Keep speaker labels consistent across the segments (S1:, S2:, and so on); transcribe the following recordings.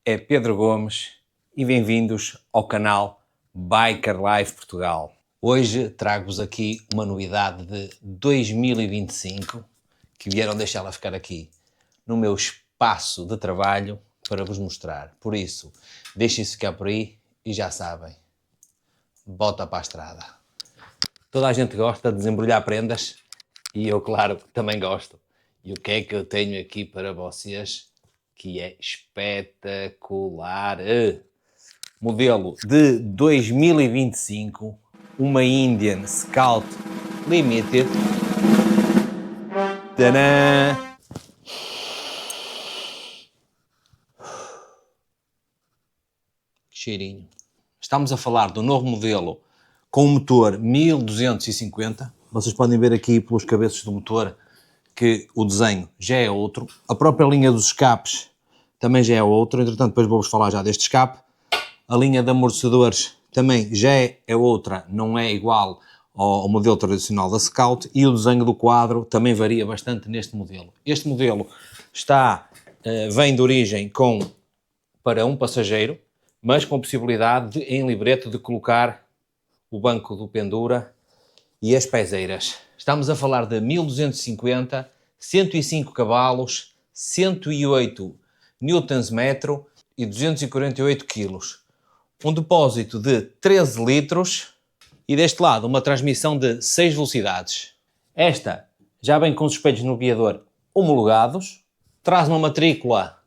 S1: é Pedro Gomes e bem-vindos ao canal Biker Life Portugal. Hoje trago-vos aqui uma novidade de 2025 que vieram deixá-la ficar aqui no meu espaço de trabalho para vos mostrar. Por isso, deixem-se ficar por aí e já sabem, bota para a estrada. Toda a gente gosta de desembrulhar prendas e eu, claro, também gosto. E o que é que eu tenho aqui para vocês que é espetacular? Modelo de 2025, uma Indian Scout Limited. Tadã! Que cheirinho. Estamos a falar do novo modelo com um motor 1250. Vocês podem ver aqui pelos cabeços do motor que o desenho já é outro. A própria linha dos escapes também já é outro. Entretanto, depois vou-vos falar já deste escape. A linha de amortecedores também já é outra, não é igual ao modelo tradicional da Scout. E o desenho do quadro também varia bastante neste modelo. Este modelo vem de origem para um passageiro, mas com possibilidade em librete de colocar o banco do pendura e as pezeiras. Estamos a falar de 1250, 105 cavalos, 108 Nm e 248 kg. Um depósito de 13 litros e deste lado uma transmissão de 6 velocidades. Esta já vem com os espelhos no guiador homologados, traz uma matrícula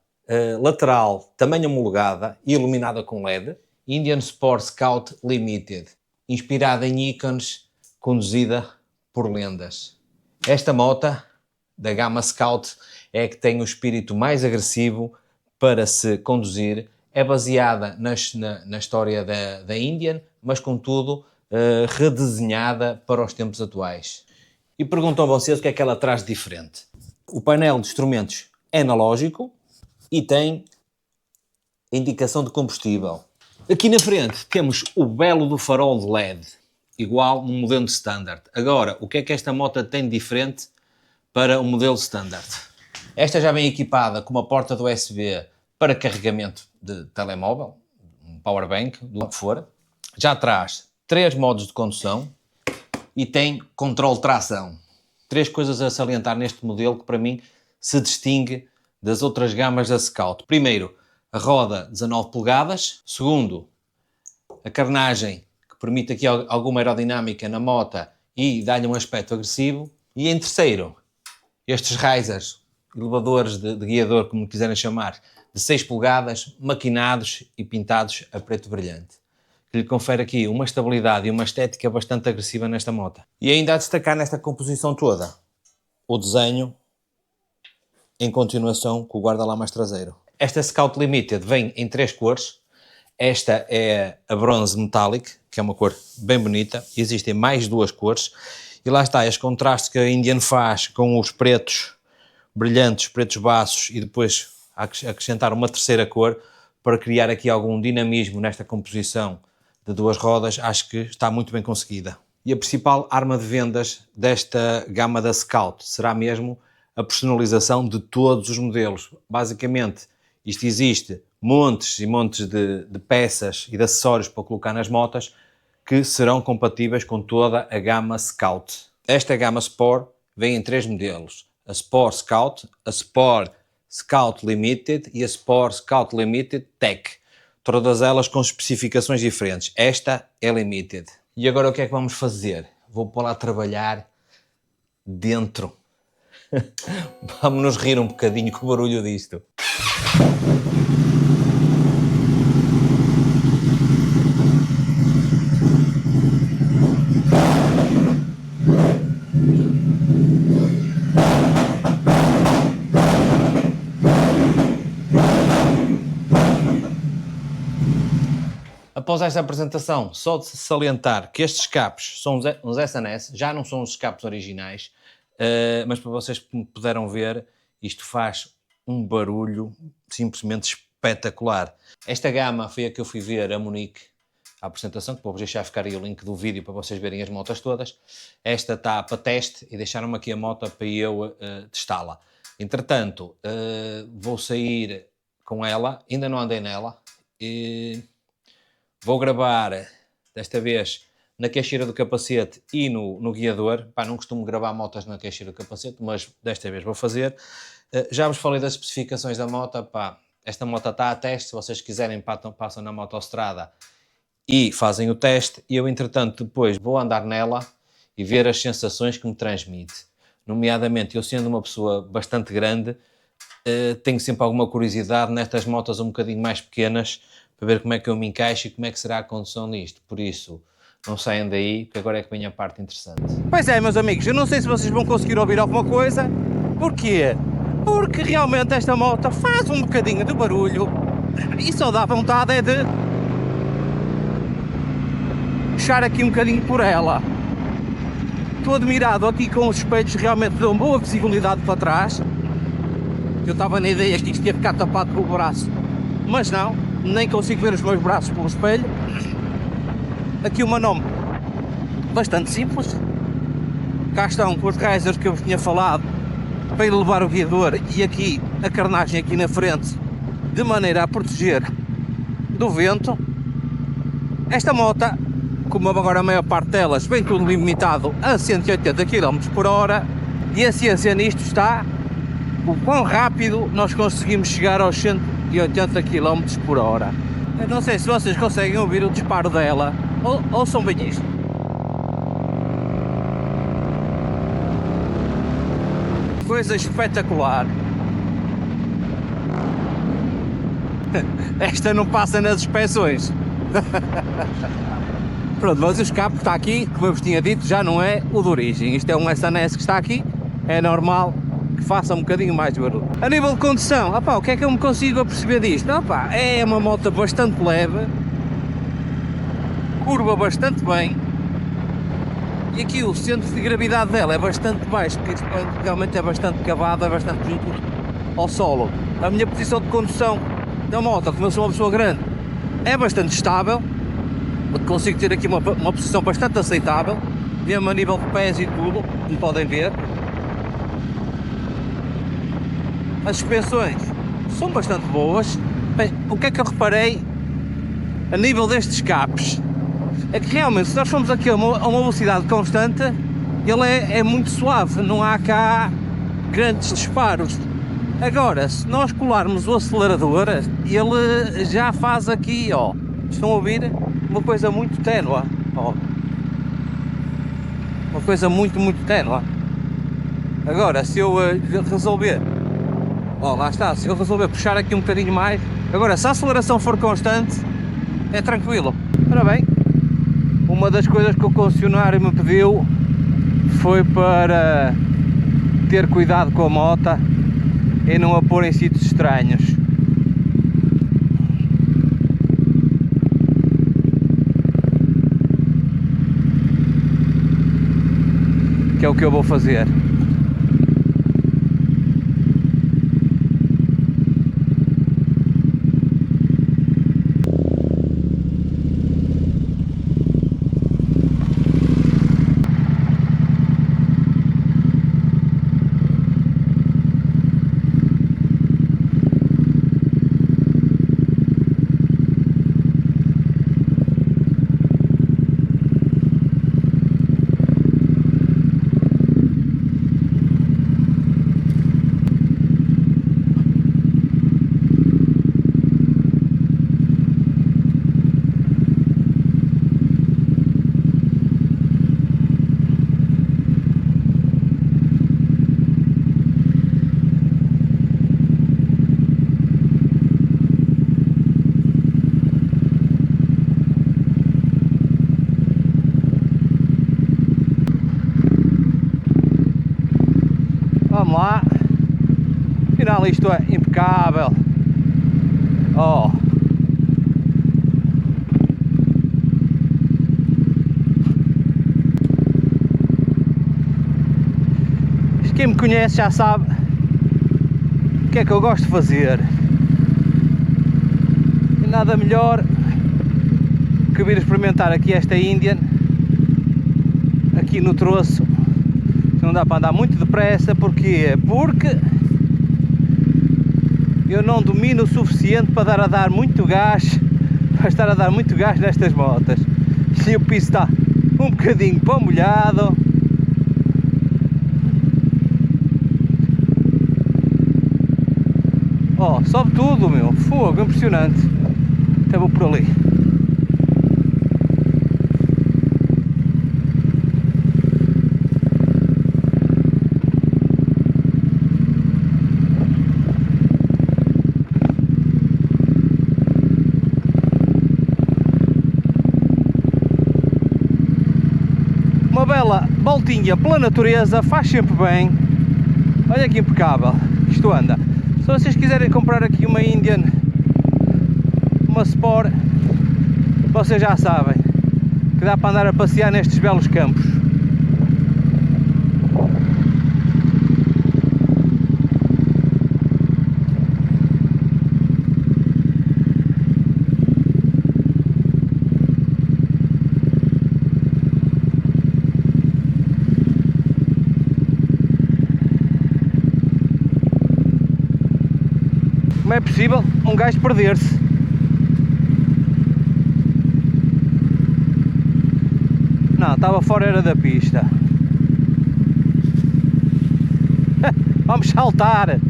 S1: lateral também homologada e iluminada com LED, Indian Sport Scout Limited, inspirada em ícones, conduzida por lendas. Esta moto da gama Scout é a que tem o espírito mais agressivo para se conduzir. É baseada na história da Indian, mas contudo redesenhada para os tempos atuais. E perguntam a vocês o que é que ela traz de diferente. O painel de instrumentos é analógico e tem indicação de combustível. Aqui na frente temos o belo do farol de LED, igual no modelo standard. Agora, o que é que esta moto tem de diferente para o modelo standard? Esta já vem equipada com uma porta do USB para carregamento de telemóvel, um powerbank, do que for. Já traz 3 modos de condução e tem controle de tração. 3 coisas a salientar neste modelo que para mim se distingue das outras gamas da Scout. Primeiro, a roda 19 polegadas. Segundo, a carenagem que permite aqui alguma aerodinâmica na moto e dá-lhe um aspecto agressivo. E em terceiro, estes risers, elevadores de guiador, como quiserem chamar, de 6 polegadas, maquinados e pintados a preto brilhante, que lhe confere aqui uma estabilidade e uma estética bastante agressiva nesta moto. E ainda a destacar nesta composição toda, o desenho em continuação com o guarda-lamas traseiro. Esta Scout Limited vem em 3 cores. Esta é a bronze metallic, que é uma cor bem bonita. Existem mais 2 cores. E lá está, este contraste que a Indian faz com os pretos brilhantes, pretos baços, e depois acrescentar uma terceira cor para criar aqui algum dinamismo nesta composição de 2 rodas, acho que está muito bem conseguida. E a principal arma de vendas desta gama da Scout será mesmo a personalização de todos os modelos. Basicamente, isto existe montes e montes de peças e de acessórios para colocar nas motas que serão compatíveis com toda a gama Scout. Esta gama Sport vem em 3 modelos: a Sport Scout, a Sport Scout Limited e a Sport Scout Limited Tech. Todas elas com especificações diferentes. Esta é Limited. E agora o que é que vamos fazer? Vou pôr lá trabalhar dentro. Vamos nos rir um bocadinho com o barulho disto. Após esta apresentação, só de salientar que estes escapes são uns SNS, já não são os escapes originais, mas para vocês que puderam ver, isto faz um barulho simplesmente espetacular. Esta gama foi a que eu fui ver a Munique, a apresentação, que vou-vos deixar ficar aí o link do vídeo para vocês verem as motas todas. Esta está para teste e deixaram-me aqui a moto para eu testá-la. Entretanto, vou sair com ela, ainda não andei nela, e vou gravar desta vez na caixeira do capacete e no guiador. Pá, não costumo gravar motas na caixeira do capacete, mas desta vez vou fazer. Já vos falei das especificações da moto. Pá, esta moto está a teste, se vocês quiserem passam na motostrada e fazem o teste, e eu entretanto depois vou andar nela e ver as sensações que me transmite. Nomeadamente, eu sendo uma pessoa bastante grande, tenho sempre alguma curiosidade nestas motas um bocadinho mais pequenas, para ver como é que eu me encaixo e como é que será a condução disto. Por isso, não saiam daí, que agora é que vem a parte interessante.
S2: Pois é, meus amigos, eu não sei se vocês vão conseguir ouvir alguma coisa. Porquê? Porque realmente esta moto faz um bocadinho de barulho e só dá vontade é de puxar aqui um bocadinho por ela. Estou admirado aqui com os espelhos, realmente dão boa visibilidade para trás. Eu estava na ideia que isto ia ficar tapado com o braço, mas não, nem consigo ver os meus braços pelo espelho. Aqui uma manome bastante simples. Cá estão os risers que eu vos tinha falado para ir levar o guiador, e aqui a carnagem aqui na frente de maneira a proteger do vento. Esta moto, como agora a maior parte delas vem tudo limitado a 180 km/h, e a ciência nisto está o quão rápido nós conseguimos chegar aos 180 km/h. Eu não sei se vocês conseguem ouvir o disparo dela. Ouçam bem isto. Coisa espetacular. Esta não passa nas inspeções. Pronto, mas o escape que está aqui, como eu vos tinha dito, já não é o de origem. Isto é um SNS que está aqui. É normal que faça um bocadinho mais de barulho. A nível de condução, opá, o que é que eu me consigo aperceber disto? Opá, é uma moto bastante leve, curva bastante bem, e aqui o centro de gravidade dela é bastante baixo, porque isto realmente é bastante cavado, é bastante junto ao solo. A minha posição de condução da moto, como eu sou uma pessoa grande, é bastante estável, consigo ter aqui uma posição bastante aceitável, mesmo a nível de pés e tudo, como podem ver. As suspensões são bastante boas. Bem, o que é que eu reparei a nível destes escapes? É que realmente, se nós formos aqui a uma velocidade constante, ele é muito suave, não há cá grandes disparos. Agora, se nós colarmos o acelerador, ele já faz aqui, ó, estão a ouvir? Uma coisa muito ténue, ó. Uma coisa muito ténue. Agora, se eu resolver, ó, lá está, se eu resolver puxar aqui um bocadinho mais, agora, se a aceleração for constante, é tranquilo. Ora bem, uma das coisas que o concessionário me pediu foi para ter cuidado com a moto e não a pôr em sítios estranhos. Que é o que eu vou fazer. Vamos lá, afinal isto é impecável. Oh. Quem me conhece já sabe o que é que eu gosto de fazer. E nada melhor que vir experimentar aqui esta Indian, aqui no troço. Não dá para andar muito depressa. Porquê? Porque eu não domino o suficiente para dar muito gás, para estar a dar muito gás nestas motas. E o piso está um bocadinho para molhado. Oh, sobe tudo, meu, fogo, impressionante. Até vou por ali. Uma bela voltinha pela natureza, faz sempre bem. Olha que impecável isto anda. Se vocês quiserem comprar aqui uma Indian, uma Sport, vocês já sabem que dá para andar a passear nestes belos campos. Como é possível um gajo perder-se? Não, estava fora, era da pista. Vamos saltar!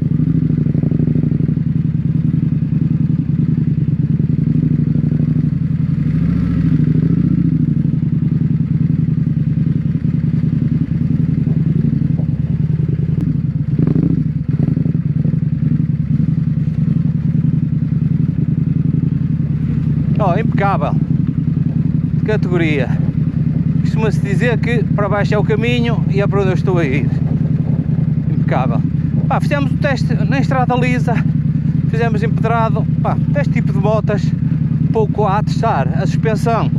S2: Oh, impecável, de categoria. Costuma-se dizer que para baixo é o caminho e é para onde eu estou a ir. Impecável. Pá, fizemos o teste na estrada lisa, fizemos empedrado. Pá, este tipo de motas, pouco a testar. A suspensão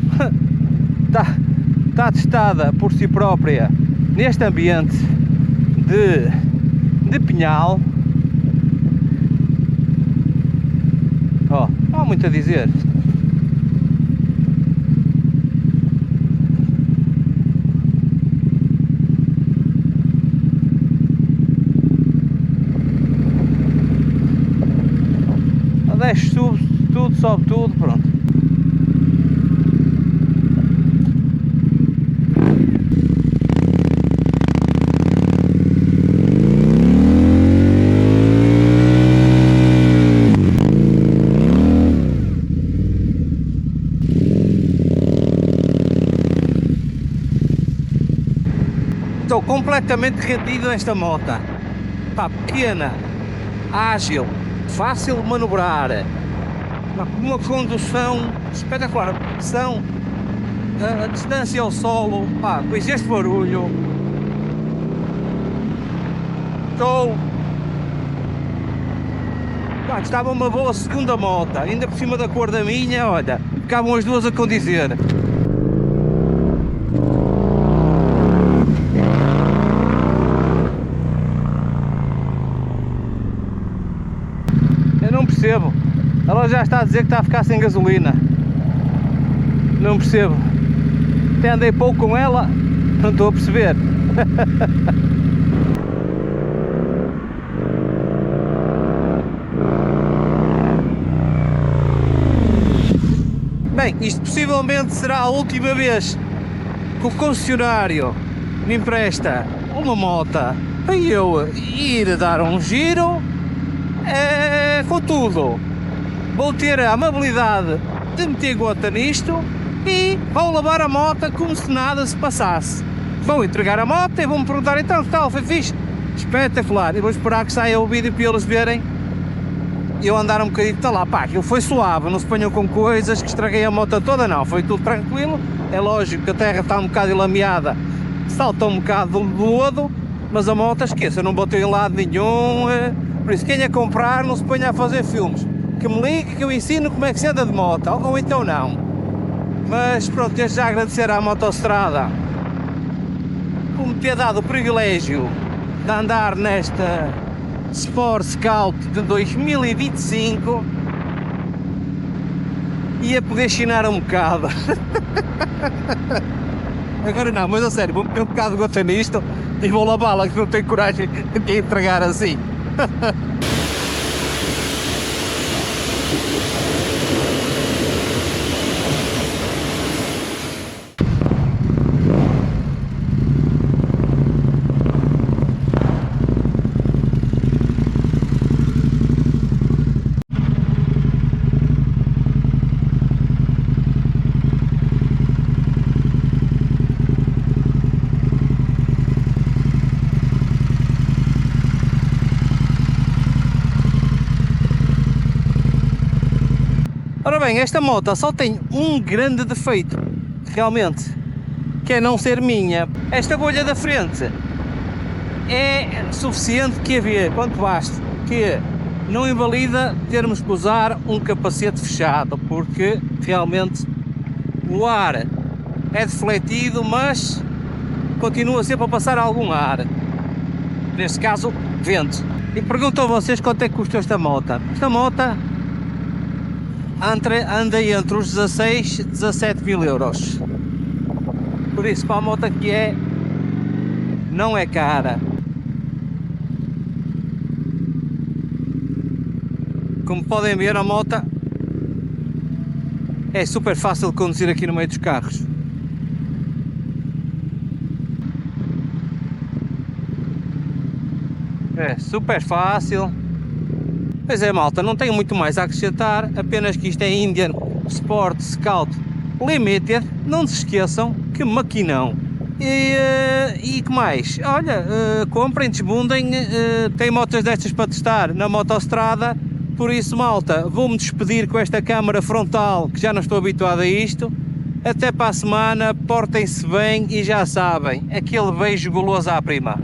S2: está testada por si própria neste ambiente de pinhal. Oh, não há muito a dizer. Desce, sube tudo, sobe tudo, pronto. Estou completamente rendido nesta moto. Pá, pequena, ágil, fácil de manobrar, uma condução espetacular, a distância ao solo, pá, pois este barulho, estava uma boa segunda moto, ainda por cima da cor da minha, olha, ficavam as duas a condizer. Não percebo, ela já está a dizer que está a ficar sem gasolina. Não percebo, até andei pouco com ela, não estou a perceber. Bem, isto possivelmente será a última vez que o concessionário me empresta uma moto para eu ir dar um giro. Contudo, vou ter a amabilidade de meter gota nisto e vou lavar a moto como se nada se passasse. Vou entregar a moto e vão-me perguntar, então tal, foi fixe? Espetacular, e vou esperar que saia o vídeo para eles verem eu andar um bocadinho, está lá, pá, aquilo foi suave, não se ponham com coisas que estraguei a moto toda, não, foi tudo tranquilo. É lógico que a terra está um bocado ilameada, salta um bocado do lodo, mas a moto, esqueça, não botei em lado nenhum. Por isso, quem a comprar não se ponha a fazer filmes, que me ligue que eu ensino como é que se anda de moto, ou então não. Mas pronto, desde já agradecer à Motostrada por me ter dado o privilégio de andar nesta Sport Scout de 2025 e a poder chinar um bocado. Agora não, mas a sério, vou meter um bocado de gota nisto e vou lavá-la, que não tenho coragem de entregar assim. Ora bem, esta moto só tem um grande defeito, realmente, que é não ser minha. Esta bolha da frente é suficiente que haver, quanto basta, que não invalida termos que usar um capacete fechado, porque realmente o ar é defletido, mas continua sempre a passar algum ar, neste caso vento. E pergunto a vocês quanto é que custou esta moto. Esta moto anda entre os 16 e 17 mil euros. Por isso, para a moto que é, não é cara. Como podem ver, a moto é super fácil de conduzir aqui no meio dos carros. É super fácil. Pois é, malta, não tenho muito mais a acrescentar, apenas que isto é Indian Sport Scout Limited. Não se esqueçam que maquinão. E que mais? Olha, comprem, desbundem, tem motos destas para testar na motostrada. Por isso, malta, vou-me despedir com esta câmara frontal, que já não estou habituado a isto. Até para a semana, portem-se bem e já sabem, aquele beijo goloso à prima.